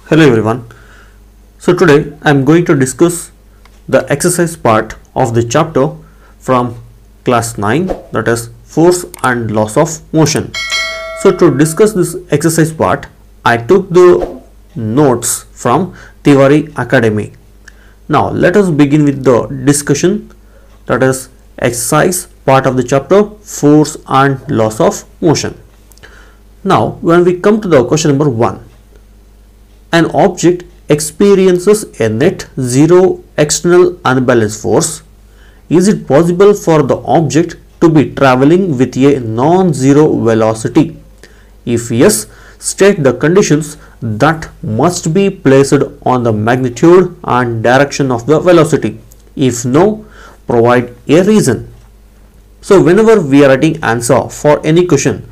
Hello everyone. So today I am going to discuss the exercise part of the chapter from class 9, that is force and laws of motion. So to discuss this exercise part, I took the notes from Tiwari Academy. Now let us begin with the discussion, that is exercise part of the chapter force and laws of motion. Now when we come to the question number 1, an object experiences a net zero external unbalanced force. Is it possible for the object to be traveling with a non-zero velocity? If yes, state the conditions that must be placed on the magnitude and direction of the velocity. If no, provide a reason. So whenever we are writing answer for any question,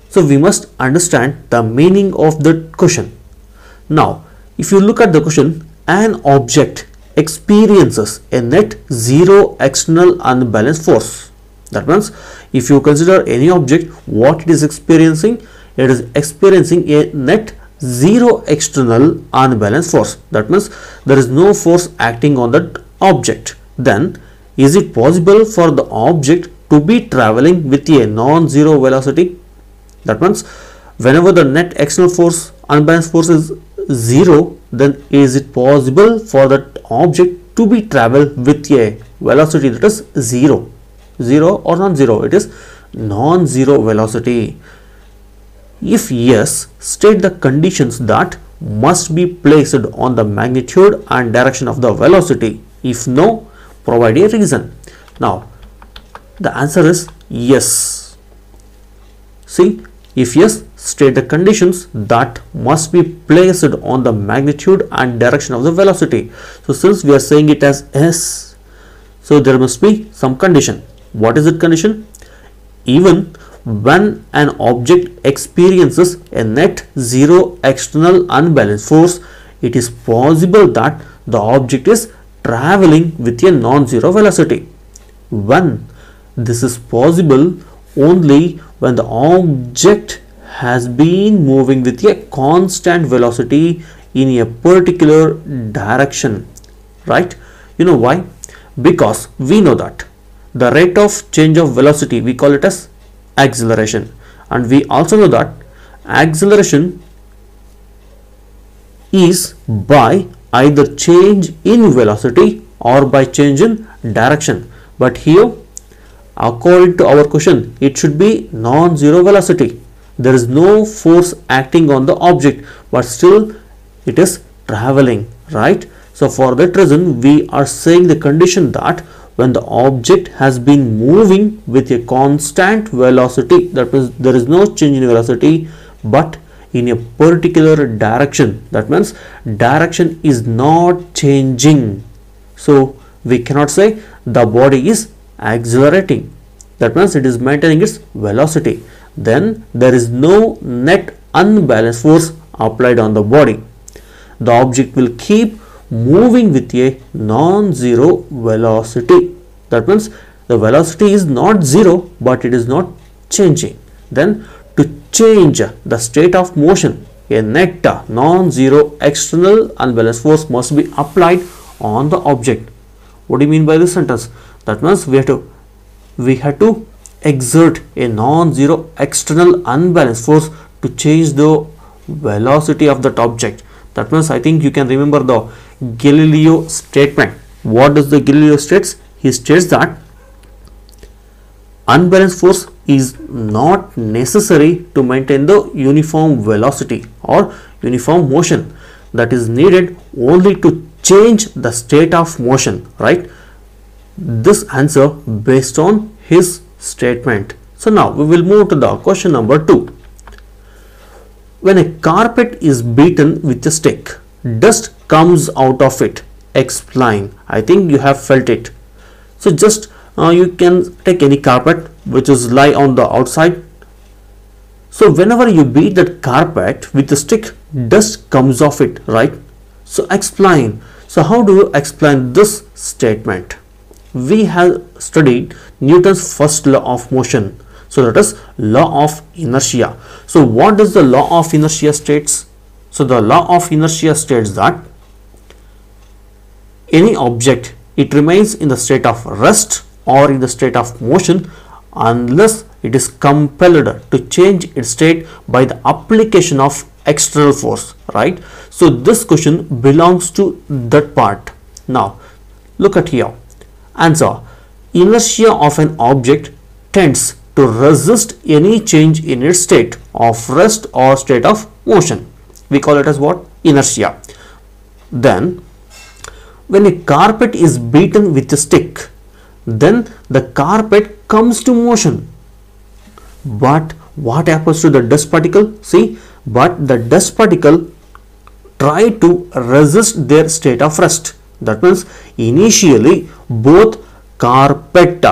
so we must understand the meaning of the question. Now, if you look at the question, an object experiences a net zero external unbalanced force. That means if you consider any object, what it is experiencing a net zero external unbalanced force. That means there is no force acting on that object. Then is it possible for the object to be traveling with a non-zero velocity? That means whenever the net external force, unbalanced force is 0, then is it possible for that object to be travel with a velocity that is 0 or non-zero? It is non-zero velocity. If yes, state the conditions that must be placed on the magnitude and direction of the velocity. If no, provide a reason. Now the answer is yes. See, if yes, state the conditions that must be placed on the magnitude and direction of the velocity. So since we are saying it as S, so there must be some condition. What is that condition? Even when an object experiences a net zero external unbalanced force, it is possible that the object is traveling with a non-zero velocity. When this is possible only when the object has been moving with a constant velocity in a particular direction, right? You know why? Because we know that the rate of change of velocity, we call it as acceleration, and we also know that acceleration is by either change in velocity or by change in direction. But here, according to our question, it should be non-zero velocity. There is no force acting on the object, but still it is traveling, right? So for that reason, we are saying the condition that when the object has been moving with a constant velocity, that means there is no change in velocity but in a particular direction, that means direction is not changing, so we cannot say the body is accelerating. That means it is maintaining its velocity. Then there is no net unbalanced force applied on the body. The object will keep moving with a non-zero velocity. That means the velocity is not zero but it is not changing. Then to change the state of motion, a net non-zero external unbalanced force must be applied on the object. What do you mean by this sentence? That means we have to exert a non-zero external unbalanced force to change the velocity of that object. That means I think you can remember the Galileo statement. What does the Galileo states? He states that unbalanced force is not necessary to maintain the uniform velocity or uniform motion. That is needed only to change the state of motion, right? This answer based on his statement. So now we will move to the question number 2. When a carpet is beaten with a stick, dust comes out of it. Explain. I think you have felt it. So just you can take any carpet which is lie on the outside. So whenever you beat that carpet with a stick, dust comes off it, right? So explain. So how do you explain this statement? We have studied Newton's first law of motion. So that is law of inertia. So what does the law of inertia states? So the law of inertia states that any object, it remains in the state of rest or in the state of motion unless it is compelled to change its state by the application of external force, right? So this question belongs to that part. Now look at here. Answer: inertia of an object tends to resist any change in its state of rest or state of motion. We call it as what? Inertia. Then when a carpet is beaten with a stick, then the carpet comes to motion. But what happens to the dust particle? See, but the dust particle try to resist their state of rest. That means initially both carpet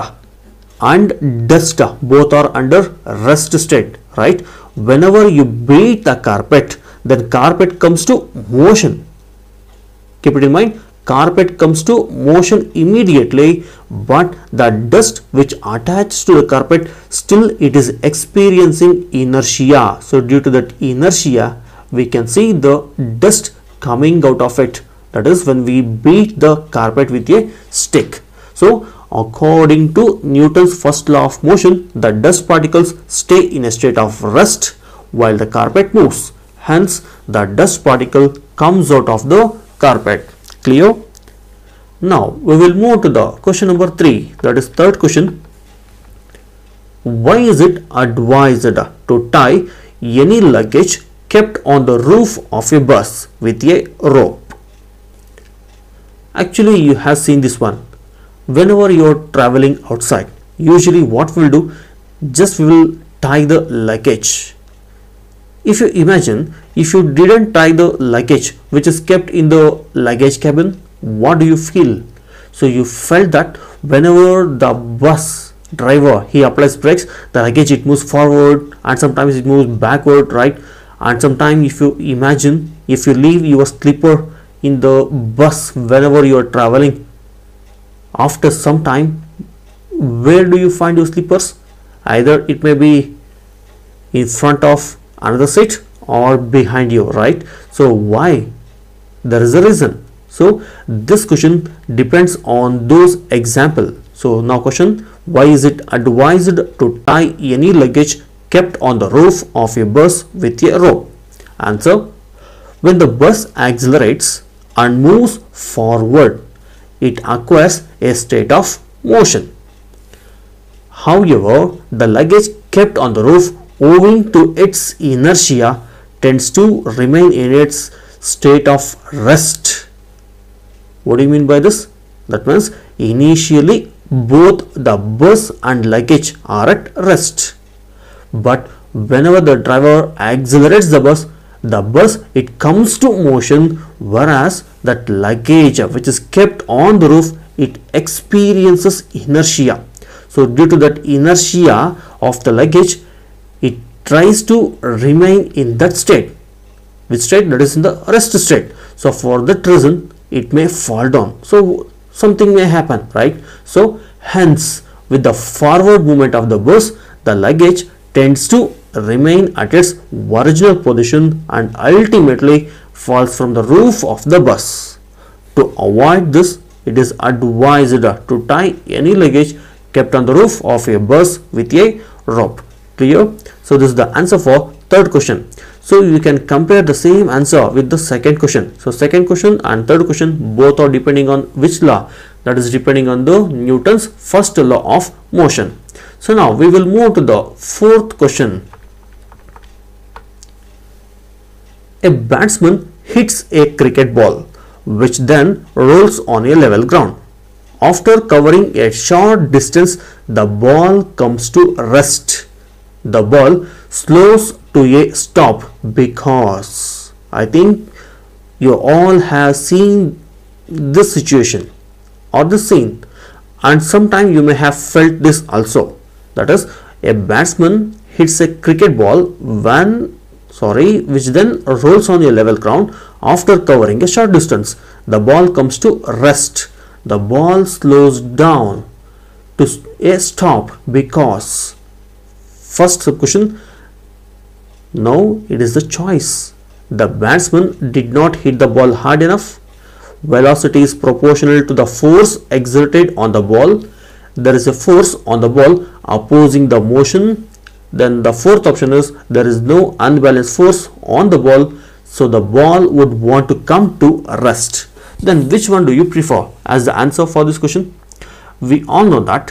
and dust both are under rest state, right? Whenever you beat the carpet, then carpet comes to motion. Keep it in mind, carpet comes to motion immediately, but the dust which attaches to the carpet, still it is experiencing inertia. So due to that inertia, we can see the dust coming out of it. That is when we beat the carpet with a stick. So according to Newton's first law of motion, the dust particles stay in a state of rest while the carpet moves. Hence the dust particle comes out of the carpet. Clear? Now we will move to the question number 3, that is third question. Why is it advised to tie any luggage kept on the roof of a bus with a rope? Actually, you have seen this one. Whenever you are traveling outside, usually what we'll do, just we will tie the luggage. If you imagine, if you didn't tie the luggage which is kept in the luggage cabin, what do you feel? So you felt that whenever the bus driver, he applies brakes, the luggage it moves forward and sometimes it moves backward, right? And sometimes if you imagine, if you leave your slipper in the bus whenever you are traveling, after some time, where do you find your slippers? Either it may be in front of another seat or behind you, right? So why? There is a reason. So this question depends on those example. So now question, why is it advised to tie any luggage kept on the roof of a bus with a rope? Answer: when the bus accelerates and moves forward, it acquires a state of motion. However, the luggage kept on the roof, owing to its inertia, tends to remain in its state of rest. What do you mean by this? That means initially both the bus and luggage are at rest, but whenever the driver accelerates the bus it comes to motion, whereas that luggage which is kept on the roof, it experiences inertia. So due to that inertia of the luggage, it tries to remain in that state. Which state? That is in the rest state. So for that reason it may fall down. So something may happen, right? So hence with the forward movement of the bus, the luggage tends to remain at its original position and ultimately falls from the roof of the bus. To avoid this, it is advised to tie any luggage kept on the roof of a bus with a rope. Clear? So this is the answer for third question. So you can compare the same answer with the second question. So second question and third question both are depending on which law? That is depending on the Newton's first law of motion. So now we will move to the fourth question. A batsman hits a cricket ball which then rolls on a level ground. After covering a short distance, the ball comes to rest. The ball slows to a stop because, I think you all have seen this situation or this scene, and sometime you may have felt this also. That is, a batsman hits a cricket ball which then rolls on a level ground. After covering a short distance, the ball comes to rest. The ball slows down to a stop because, first question, no, it is the choice. the batsman did not hit the ball hard enough. Velocity is proportional to the force exerted on the ball. There is a force on the ball opposing the motion. Then the fourth option is there is no unbalanced force on the ball, so the ball would want to come to rest. Then which one do you prefer as the answer for this question? We all know that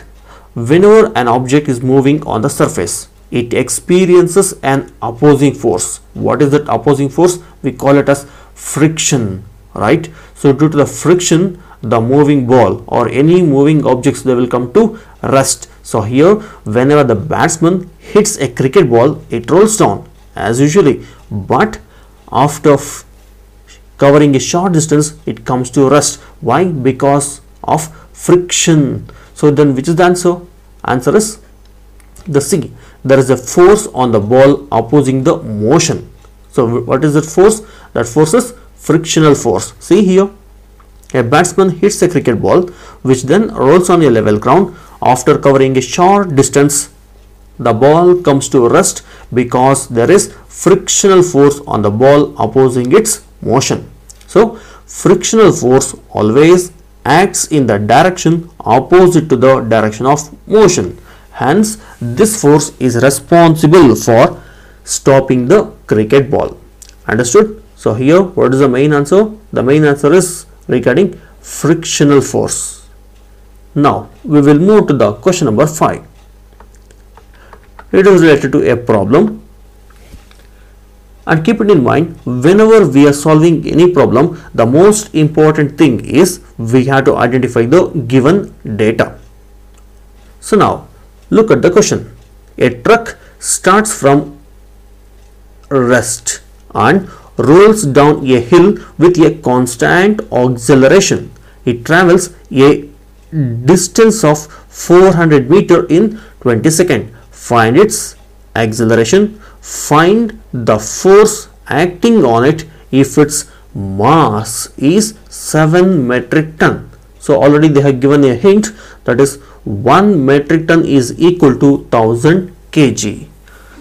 whenever an object is moving on the surface, it experiences an opposing force. What is that opposing force? We call it as friction, right? So due to the friction, the moving ball or any moving objects, they will come to rest. So here, whenever the batsman hits a cricket ball, it rolls down as usually, but after covering a short distance, it comes to rest. Why? Because of friction. So then which is the answer? Answer is the C. There is a force on the ball opposing the motion. So what is that force? That force is frictional force. See here, a batsman hits a cricket ball which then rolls on a level ground. After covering a short distance, the ball comes to rest because there is frictional force on the ball opposing its motion. So frictional force always acts in the direction opposite to the direction of motion. Hence, this force is responsible for stopping the cricket ball. Understood? So here, what is the main answer? The main answer is regarding frictional force. Now, we will move to the question number 5. It is related to a problem. And keep it in mind, whenever we are solving any problem, the most important thing is we have to identify the given data. So now, look at the question. A truck starts from rest and rolls down a hill with a constant acceleration. It travels a distance of 400 meters in 20 seconds. Find its acceleration. Find the force acting on it if its mass is 7 metric ton. So already they have given a hint, that is 1 metric ton is equal to 1000 kg.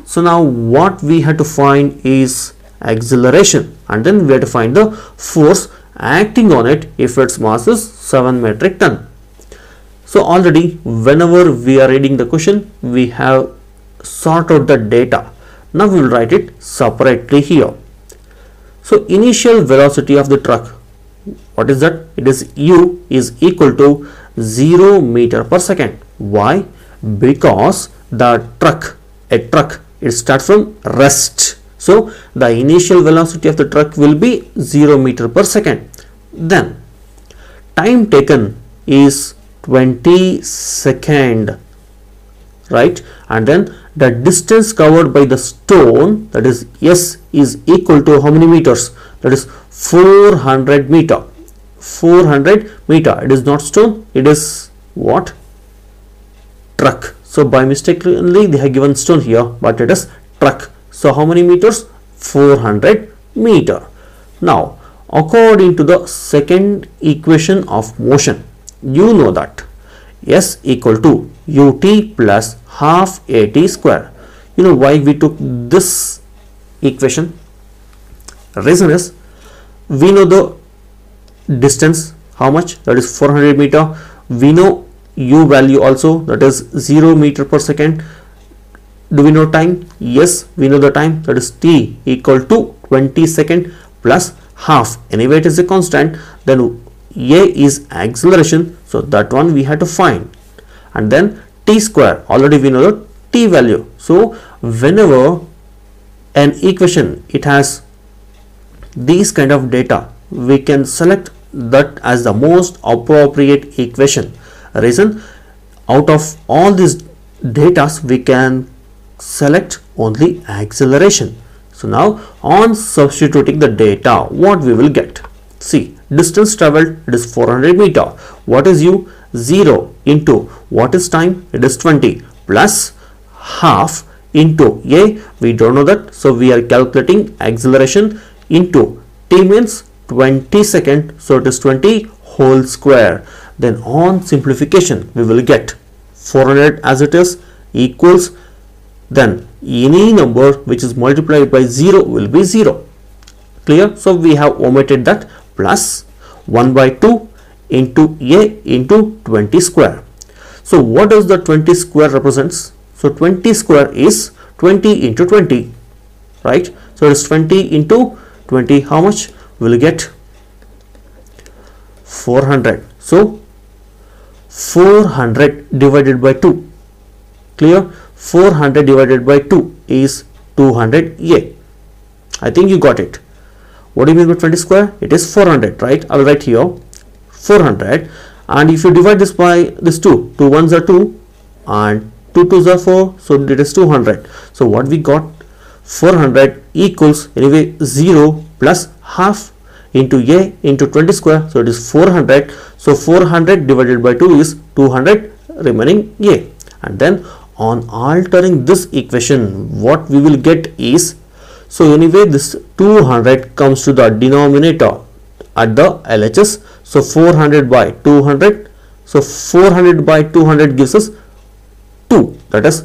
So now what we have to find is acceleration, and then we have to find the force acting on it if its mass is 7 metric ton. So already whenever we are reading the question, we have sorted out the data. Now we will write it separately here. So initial velocity of the truck, what is that? It is u is equal to 0 meter per second. Why? Because the truck, it starts from rest. So the initial velocity of the truck will be 0 meter per second. Then time taken is 20 seconds, right? And then the distance covered by the stone, that is S, is equal to how many meters? That is 400 meter. 400 meter. It is not stone, it is what? Truck. So by mistakenly they have given stone here, but it is truck. So how many meters? 400 meter. Now according to the second equation of motion, you know that S equal to ut plus half at square. You know why we took this equation? Reason is, we know the distance, how much? That is 400 meter. We know u value also, that is 0 meter per second. Do we know time? Yes, we know the time, that is t equal to 20 second plus half. Anyway, it is a constant. Then a is acceleration, so that one we have to find. And then t square, already we know the t value. So whenever an equation it has these kind of data, we can select that as the most appropriate equation. Reason, out of all these data we can select only acceleration. So now on substituting the data, what we will get? See, distance traveled, it is 400 meter. What is u? 0 into what is time? It is 20 plus half into a, we don't know that, so we are calculating acceleration into t means 20 second, so it is 20 whole square. Then on simplification we will get 400 as it is equals, then any number which is multiplied by 0 will be 0. Clear? So we have omitted that, plus 1 by 2 into A into 20 square. So what does the 20 square represents? So 20 square is 20 into 20, right? So it is 20 into 20. How much? We'll get 400. So 400 divided by 2. Clear? 400 divided by 2 is 200A. I think you got it. What do you mean by 20 square? It is 400, right? I will write here 400, and if you divide this by this 2 ones are 2 and 2 twos are 4, so it is 200. So what we got? 400 equals anyway 0 plus half into A into 20 square, so it is 400. So 400 divided by 2 is 200 remaining A. And then on altering this equation, what we will get is, so anyway this 200 comes to the denominator at the LHS. So 400 by 200. So 400 by 200 gives us 2. That is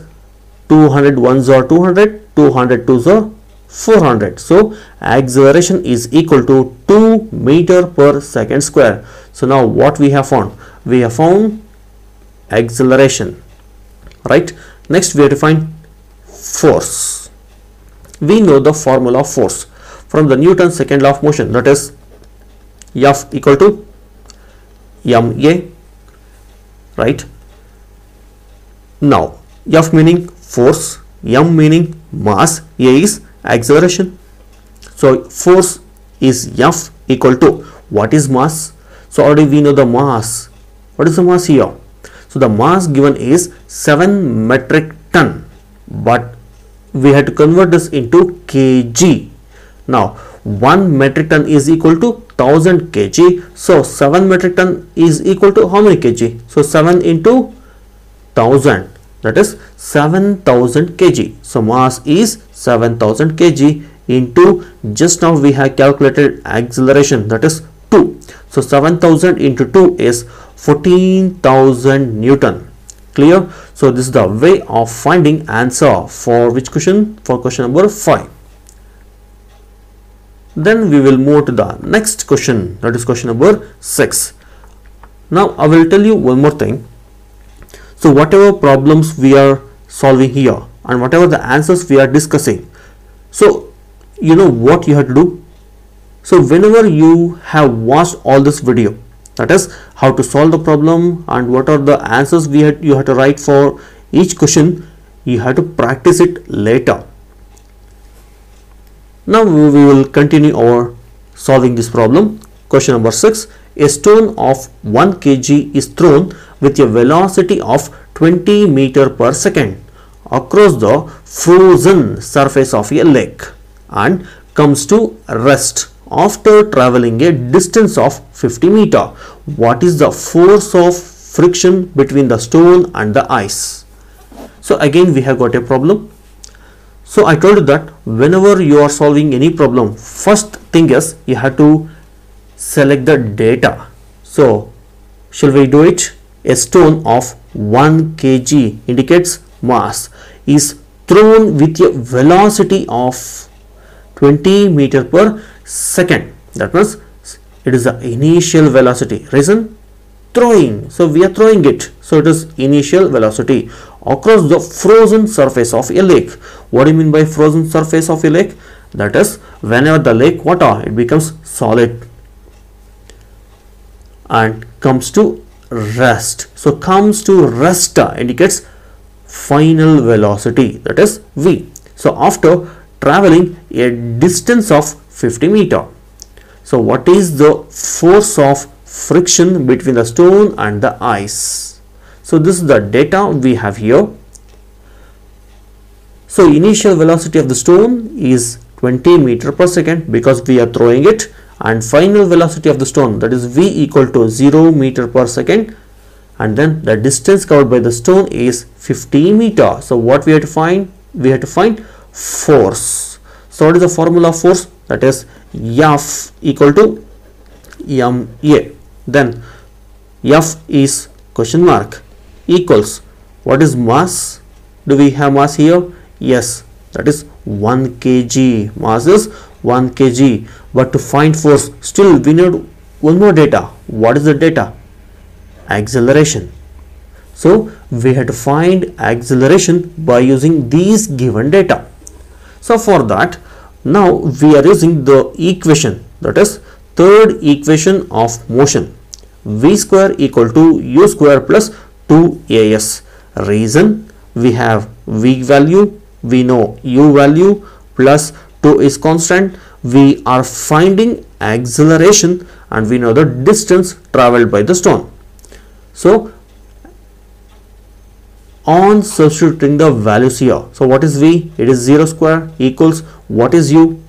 200 ones are 200, 200 twos are 400. So acceleration is equal to 2 meter per second square. So now what we have found? We have found acceleration, right? Next we have to find force. We know the formula of force from the Newton's second law of motion, that is F equal to ma, right? Now F meaning force, m meaning mass, a is acceleration. So force is F equal to, what is mass? So already we know the mass. What is the mass here? So the mass given is 7 metric ton, but we had to convert this into kg. Now 1 metric ton is equal to 1000 kg. So 7 metric ton is equal to how many kg? So 7 into 1000, that is 7000 kg. So mass is 7000 kg into, just now we have calculated acceleration, that is 2. So 7000 into 2 is 14,000 Newton. Clear? So this is the way of finding answer for which question? For question number 5. Then we will move to the next question, that is question number 6. Now I will tell you one more thing. So whatever problems we are solving here and whatever the answers we are discussing, so you know what you have to do. So whenever you have watched all this video, that is how to solve the problem and what are the answers you have to write for each question, you have to practice it later. Now we will continue our solving this problem. Question number 6. A stone of 1 kg is thrown with a velocity of 20 meter per second across the frozen surface of a lake and comes to rest after traveling a distance of 50 meter. What is the force of friction between the stone and the ice? So again we have got a problem. So I told you that whenever you are solving any problem, first thing is you have to select the data. So shall we do it? A stone of 1 kg indicates mass is thrown with a velocity of 20 meter per second. That means it is the initial velocity. Reason? Throwing. So we are throwing it. So it is initial velocity across the frozen surface of a lake. What do you mean by frozen surface of a lake? That is whenever the lake water it becomes solid and comes to rest. So comes to rest indicates final velocity, that is v. So after traveling a distance of 50 meter. So what is the force of friction between the stone and the ice? So this is the data we have here. So initial velocity of the stone is 20 meter per second because we are throwing it, and final velocity of the stone, that is v equal to 0 meter per second, and then the distance covered by the stone is 50 meter. So what we have to find? We have to find force. So what is the formula of force? That is F equal to ma. Then F is question mark equals, what is mass? Do we have mass here? Yes, that is 1 kg. Mass is 1 kg. But to find force, still we need one more data. What is the data? Acceleration. So we have to find acceleration by using these given data. So for that, now we are using the equation, that is third equation of motion, v square equal to u square plus 2as. Reason, we have v value, we know u value, plus 2 is constant. We are finding acceleration and we know the distance traveled by the stone. So on substituting the values here, so what is v? It is 0 square equals, what is u?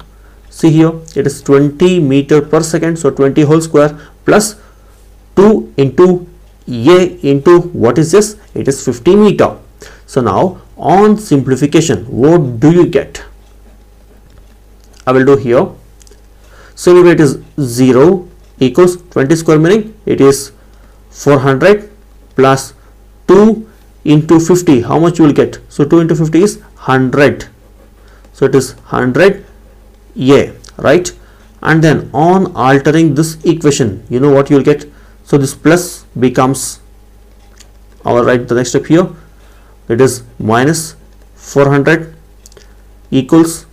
See here, it is 20 meter per second, so 20 whole square plus 2 into a into what is this? It is 50 meter. So now on simplification, what do you get? I will do here. So it is 0 equals 20 square, meaning it is 400 plus 2 into 50. How much you will get? So 2 into 50 is 100. So it is 100 a, right? And then on altering this equation, you know what you will get? So this plus becomes, I will write the next step here. It is minus 400 equals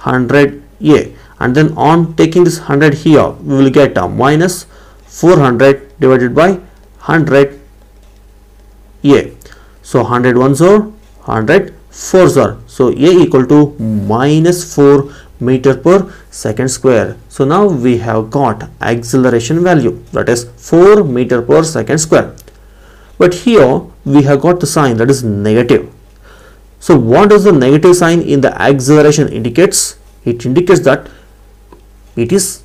100 a, and then on taking this 100 here, we will get a minus 400 divided by 100 a. So 100 ones are 100 fours are, so a equal to minus 4 meter per second square. So now we have got acceleration value, that is 4 meter per second square. But here we have got the sign, that is negative. So what does the negative sign in the acceleration indicates? It indicates that it is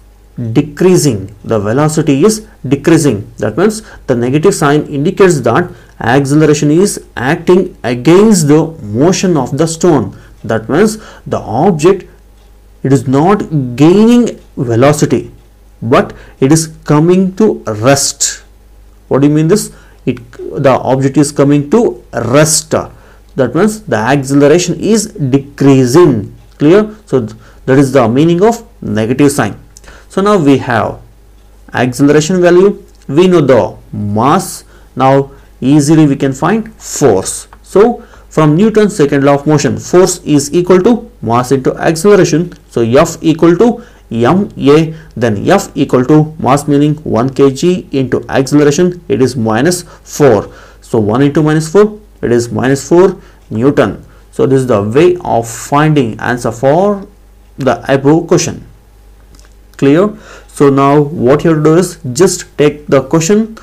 decreasing, the velocity is decreasing. That means the negative sign indicates that acceleration is acting against the motion of the stone. That means the object, it is not gaining velocity, but it is coming to rest. What do you mean this? The object is coming to rest. That means the acceleration is decreasing. Clear? So that is the meaning of negative sign. So now we have acceleration value, we know the mass. Now easily we can find force. So from Newton's second law of motion, force is equal to mass into acceleration. So F equal to ma, then F equal to mass, meaning 1 kg into acceleration, it is minus 4. So 1 into minus 4, it is minus 4 Newton. So this is the way of finding answer for the above question. Clear? So now what you have to do is just take the question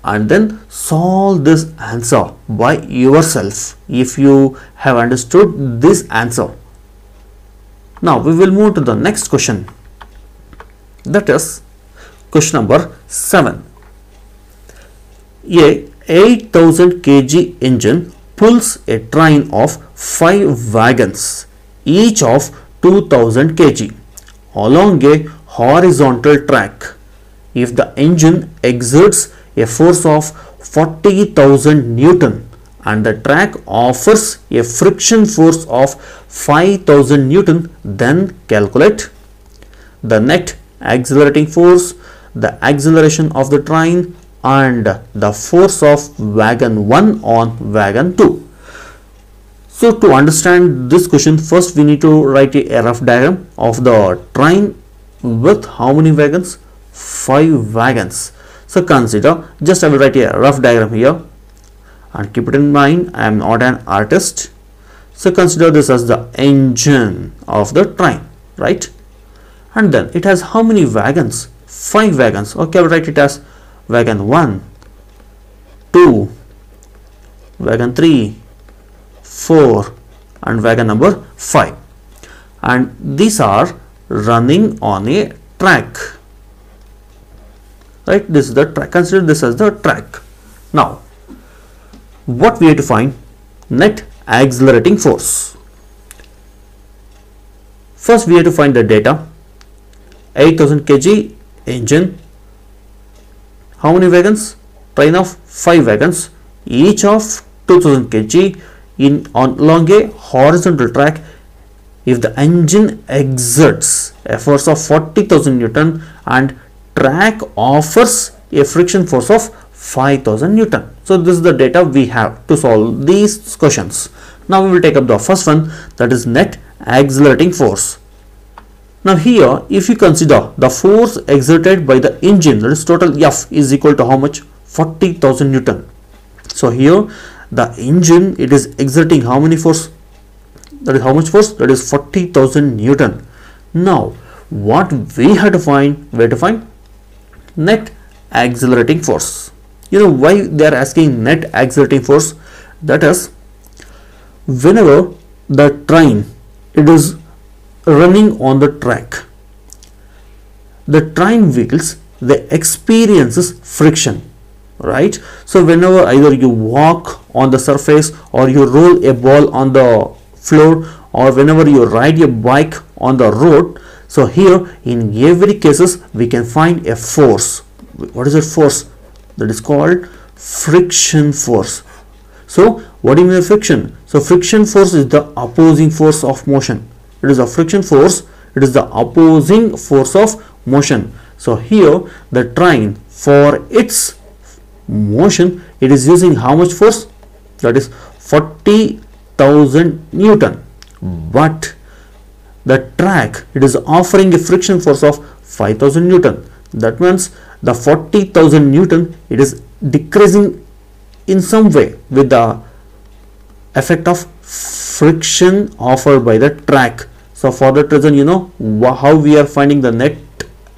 and then solve this answer by yourself if you have understood this answer. Now we will move to the next question, that is question number 7. A 8000 kg engine pulls a train of 5 wagons, each of 2000 kg, along a horizontal track. If the engine exerts a force of 40,000 Newton and the track offers a friction force of 5,000 Newton, then calculate the net accelerating force, the acceleration of the train, and the force of wagon 1 on wagon 2. So to understand this question, first we need to write a rough diagram of the train with how many wagons? 5 wagons. So consider, just I will write a rough diagram here, and keep it in mind, I am not an artist. So consider this as the engine of the train, right? And then it has how many wagons? 5 wagons. Okay, I will write it as wagon 1, 2, wagon 3, 4, and wagon number 5. And these are running on a track, right? This is the track. Consider this as the track. Now what we have to find? Net accelerating force. First we have to find the data. 8000 kg engine, how many wagons? Train of 5 wagons, each of 2000 kg along a horizontal track. if the engine exerts a force of 40,000 Newton and track offers a friction force of 5,000 Newton. So this is the data we have to solve these questions. Now we will take up the first one, that is net accelerating force. Now here if you consider the force exerted by the engine, that is total F is equal to how much? 40,000 Newton. So here the engine, it is exerting how many force? That is how much force? That is 40,000 Newton. Now what we have to find? We have to find net accelerating force. You know why they are asking net accelerating force? That is, whenever the train it is running on the track, the train wheels, they experiences friction, right? So whenever either you walk on the surface or you roll a ball on the floor, or whenever you ride a bike on the road, so here in every cases we can find a force. What is a force? That is called friction force. So what do you mean friction? So friction force is the opposing force of motion. It is a friction force, it is the opposing force of motion. So here the train, for its motion, it is using how much force? That is 40,000 Newton. But the track, it is offering a friction force of 5,000 Newton. That means the 40,000 Newton, it is decreasing in some way with the effect of friction offered by the track. So for that reason, you know how we are finding the net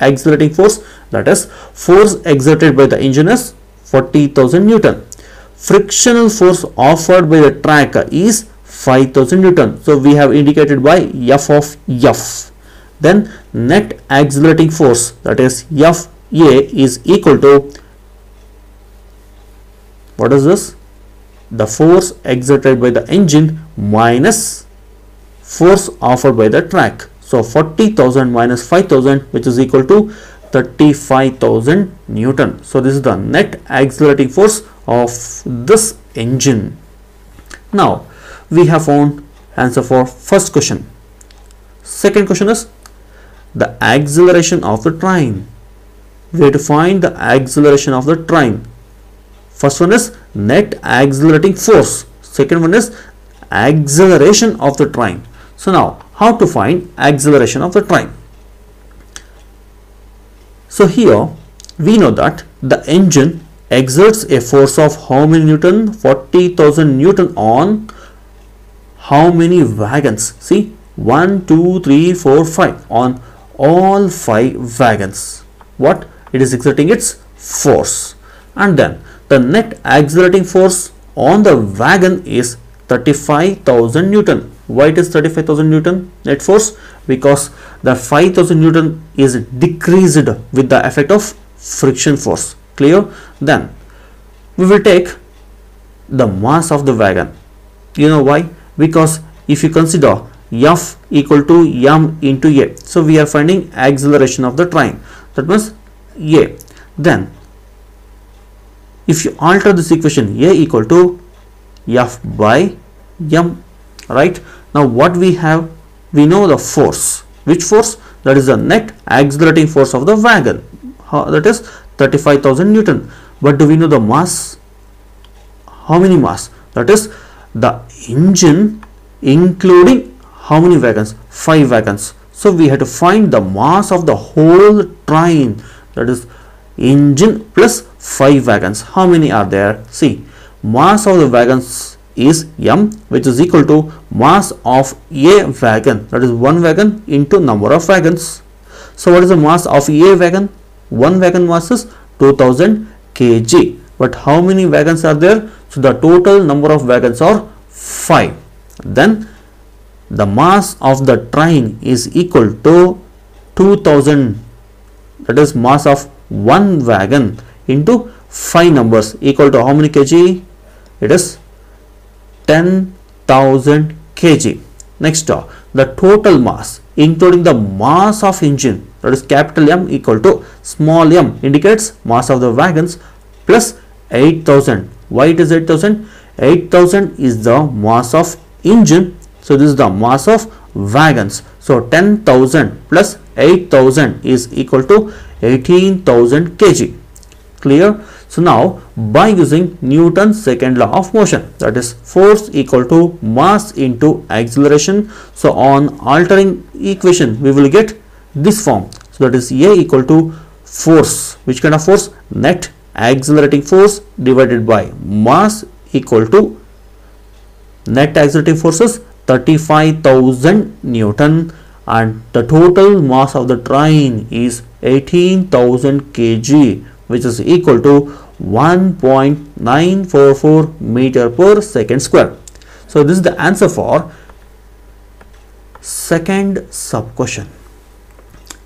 accelerating force, that is force exerted by the engine is 40,000 Newton. Frictional force offered by the track is 5,000 Newton. So we have indicated by F of F. Then net accelerating force, that is F A, is equal to, what is this? The force exerted by the engine minus force offered by the track. So 40,000 minus 5,000, which is equal to 35,000 Newton. So this is the net accelerating force of this engine. Now we have found answer for first question. Second question is the acceleration of the train. We have to find the acceleration of the train. First one is net accelerating force. Second one is acceleration of the train. So now how to find acceleration of the train? So here we know that the engine exerts a force of how many Newton? 40,000 Newton on how many wagons? See, 1, 2, 3, 4, 5, on all 5 wagons. What? It is exerting its force. And then the net accelerating force on the wagon is 35,000 Newton. Why it is 35,000 Newton net force? Because the 5,000 Newton is decreased with the effect of friction force. Clear? Then we will take the mass of the wagon. You know why? Because if you consider F equal to m into a, so we are finding acceleration of the train. That means a. Then if you alter this equation, a equal to F by m, right? Now what we have? We know the force. Which force? That is the net accelerating force of the wagon. That is 35,000 Newton. But do we know the mass? How many mass? That is the engine including how many wagons? 5 wagons. So we have to find the mass of the whole train. That is engine plus 5 wagons. How many are there? See, mass of the wagons is m, which is equal to mass of a wagon, that is one wagon into number of wagons. So what is the mass of a wagon? One wagon mass is 2000 kg. But how many wagons are there? So the total number of wagons are 5. Then the mass of the train is equal to 2000, that is mass of one wagon into 5 numbers, equal to how many kg? It is 10,000 kg. Next, the total mass including the mass of engine, that is capital M, equal to small m, indicates mass of the wagons, plus 8,000. Why it is 8,000? 8,000 is the mass of engine. So this is the mass of wagons. So 10,000 plus 8,000 is equal to 18,000 kg. Clear? So now by using Newton's second law of motion, that is force equal to mass into acceleration, so on altering equation we will get this form. So that is A equal to force. Which kind of force? Net accelerating force divided by mass equal to net accelerating forces 35,000 Newton, and the total mass of the train is 18,000 kg, which is equal to 1.944 meter per second square. So this is the answer for second sub question.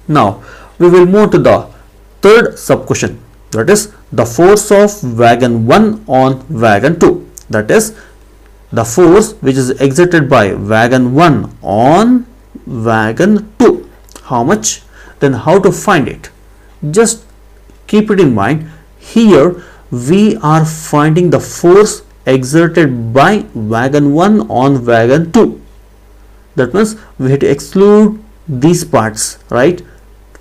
Now we will move to the third sub question, that is the force of wagon 1 on wagon 2. That is the force which is exerted by wagon 1 on wagon 2. How much? Then how to find it? Just keep it in mind. Here we are finding the force exerted by wagon 1 on wagon 2. That means we have to exclude these parts, right?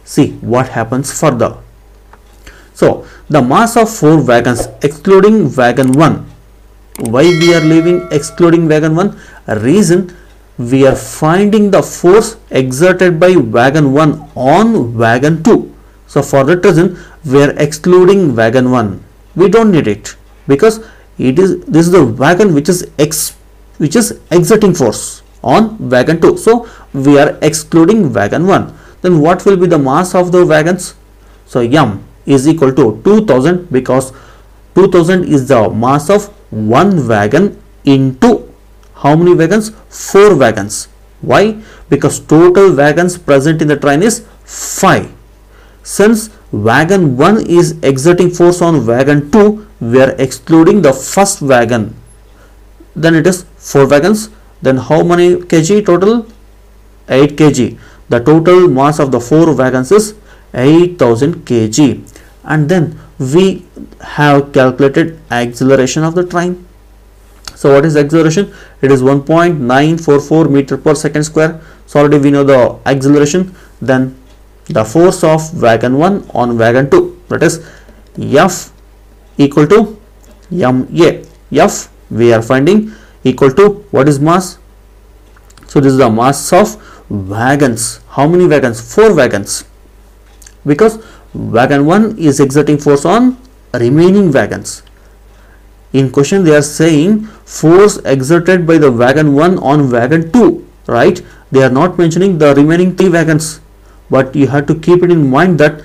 See what happens further. So the mass of 4 wagons excluding wagon 1. Why we are leaving excluding wagon 1? Reason, we are finding the force exerted by wagon 1 on wagon 2. So for that reason we are excluding wagon 1. We don't need it because this is the wagon which is exerting force on wagon 2. So we are excluding wagon 1. Then what will be the mass of the wagons? So m is equal to 2000, because 2000 is the mass of one wagon into how many wagons? 4 wagons. Why? Because total wagons present in the train is 5. Since wagon 1 is exerting force on wagon 2, we are excluding the first wagon. Then it is 4 wagons. Then how many kg total? 8 kg. The total mass of the 4 wagons is 8,000 kg. And then we have calculated acceleration of the train. So what is acceleration? It is 1.944 meter per second square. So already we know the acceleration. Then the force of wagon 1 on wagon 2, that is F equal to ma. F we are finding equal to what is mass? So this is the mass of wagons. How many wagons? 4 wagons, because wagon 1 is exerting force on remaining wagons. In question they are saying force exerted by the wagon 1 on wagon 2, right? They are not mentioning the remaining 3 wagons, but you have to keep it in mind that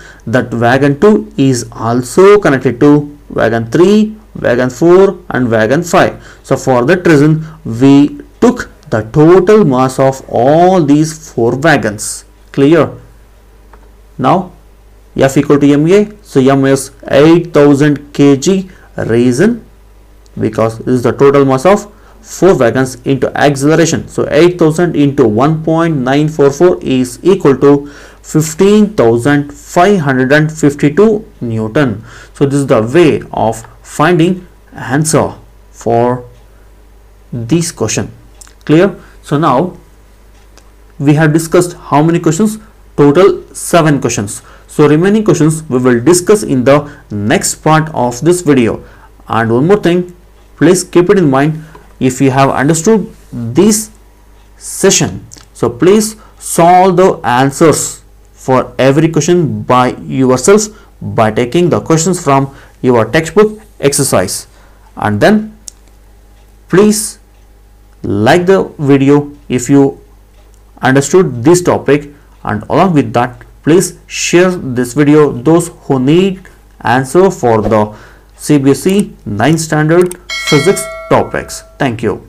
wagon 2 is also connected to wagon 3, wagon 4 and wagon 5. So for that reason we took the total mass of all these 4 wagons. Clear? Now F equal to ma. So m is 8,000 kg. Reason, because this is the total mass of 4 wagons into acceleration. So 8,000 into 1.944 is equal to 15,552 Newton. So this is the way of finding answer for this question. Clear? So now we have discussed how many questions? Total 7 questions. So remaining questions we will discuss in the next part of this video. And one more thing, please keep it in mind, if you have understood this session, so please solve the answers for every question by yourself by taking the questions from your textbook exercise. And then please like the video if you understood this topic, and along with that please share this video those who need answer for the CBSE 9th standard physics topics. Thank you.